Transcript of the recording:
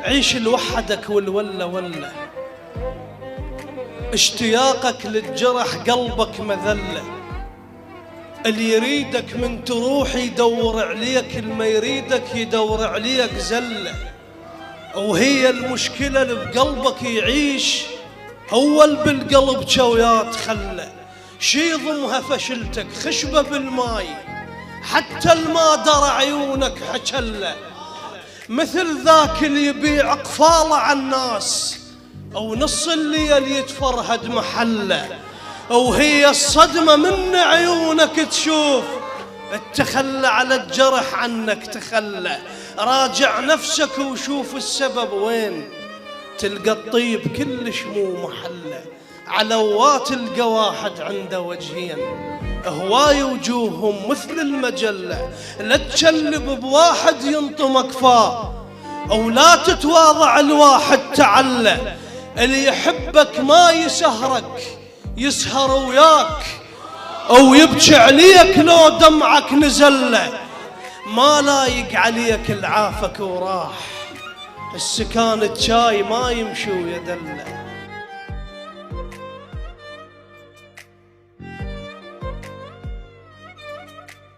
عيش لوحدك والولا ولا، اشتياقك للجرح قلبك مذلة. اللي يريدك من تروح يدور عليك، اللي ما يريدك يدور عليك زلة. وهي المشكلة اللي بقلبك يعيش هو اللي بالقلب جويات خله. شي ضمها فشلتك خشبة بالماي، حتى الماء درى عيونك حجله. مثل ذاك اللي يبيع اقفاله على الناس، او نص الليل يتفرهد محله. وهي الصدمة من عيونك تشوف، التخلى على الجرح عنك تخلى. راجع نفسك وشوف السبب وين، تلقى الطيب كلش مو محله. علوات تلقى واحد عنده وجهين، هواي وجوههم مثل المجلة. لا تشلب بواحد ينطمك فاه، أو لا تتواضع الواحد تعلى. اللي يحبك ما يسهرك، يسهر وياك أو يبكي عليك لو دمعك نزله. ما لايق عليك العافك وراح، السكان الجاي ما يمشي ويدله.